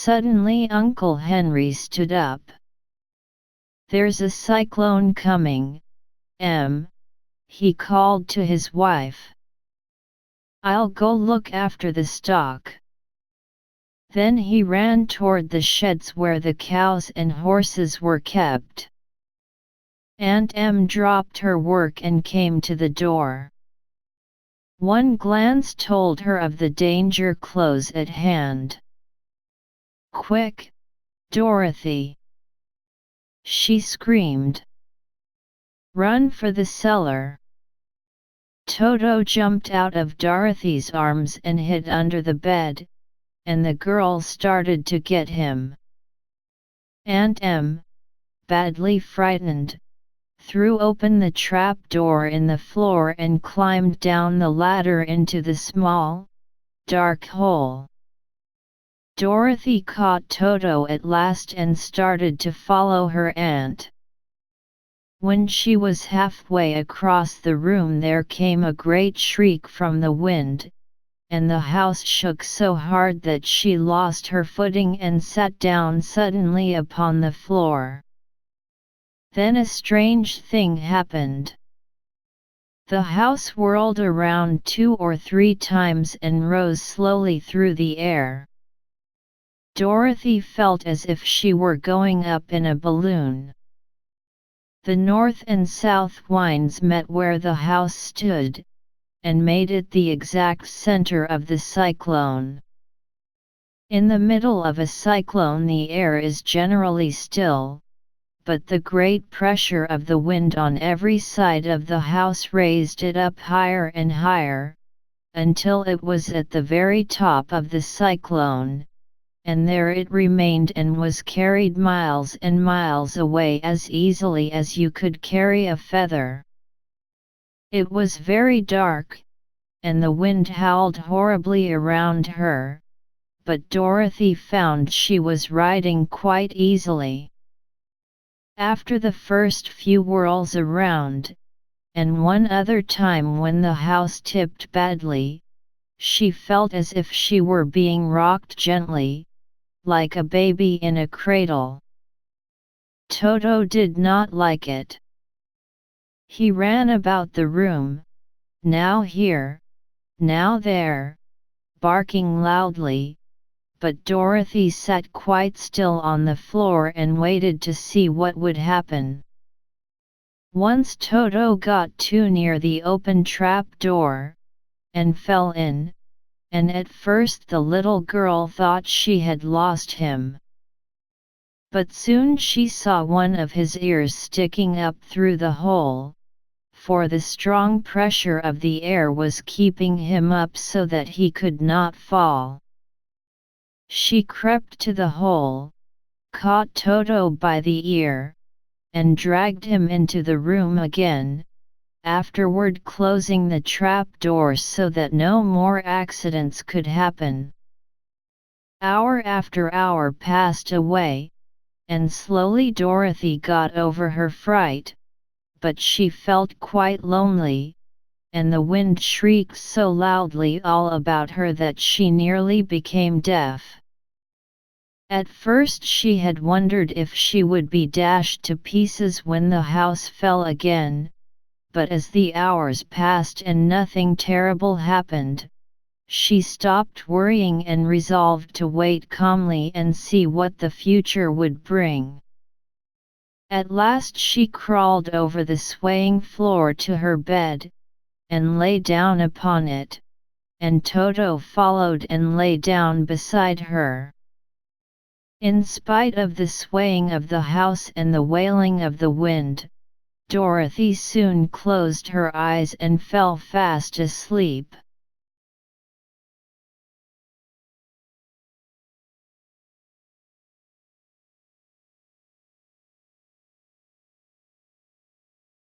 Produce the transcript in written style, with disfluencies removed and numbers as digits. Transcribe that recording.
Suddenly Uncle Henry stood up. "There's a cyclone coming, he called to his wife. "I'll go look after the stock." Then he ran toward the sheds where the cows and horses were kept. Aunt Em dropped her work and came to the door. One glance told her of the danger close at hand. "Quick, Dorothy!" she screamed. "Run for the cellar." Toto jumped out of Dorothy's arms and hid under the bed, and the girl started to get him. Aunt Em, badly frightened, threw open the trap door in the floor and climbed down the ladder into the small, dark hole. Dorothy caught Toto at last and started to follow her aunt. When she was halfway across the room there came a great shriek from the wind, and the house shook so hard that she lost her footing and sat down suddenly upon the floor. Then a strange thing happened. The house whirled around 2 or 3 times and rose slowly through the air. Dorothy felt as if she were going up in a balloon. The north and south winds met where the house stood, and made it the exact center of the cyclone. In the middle of a cyclone the air is generally still, but the great pressure of the wind on every side of the house raised it up higher and higher, until it was at the very top of the cyclone, and there it remained and was carried miles and miles away as easily as you could carry a feather. It was very dark, and the wind howled horribly around her, but Dorothy found she was riding quite easily. After the first few whirls around, and one other time when the house tipped badly, she felt as if she were being rocked gently, like a baby in a cradle. Toto did not like it. He ran about the room, now here, now there, barking loudly, but Dorothy sat quite still on the floor and waited to see what would happen. Once Toto got too near the open trap door, and fell in, and at first the little girl thought she had lost him. But soon she saw one of his ears sticking up through the hole, for the strong pressure of the air was keeping him up so that he could not fall. She crept to the hole, caught Toto by the ear, and dragged him into the room again, afterward closing the trap door so that no more accidents could happen. Hour after hour passed away, and slowly Dorothy got over her fright, but she felt quite lonely, and the wind shrieked so loudly all about her that she nearly became deaf. At first she had wondered if she would be dashed to pieces when the house fell again, but as the hours passed and nothing terrible happened, she stopped worrying and resolved to wait calmly and see what the future would bring. At last she crawled over the swaying floor to her bed, and lay down upon it, and Toto followed and lay down beside her. In spite of the swaying of the house and the wailing of the wind, Dorothy soon closed her eyes and fell fast asleep.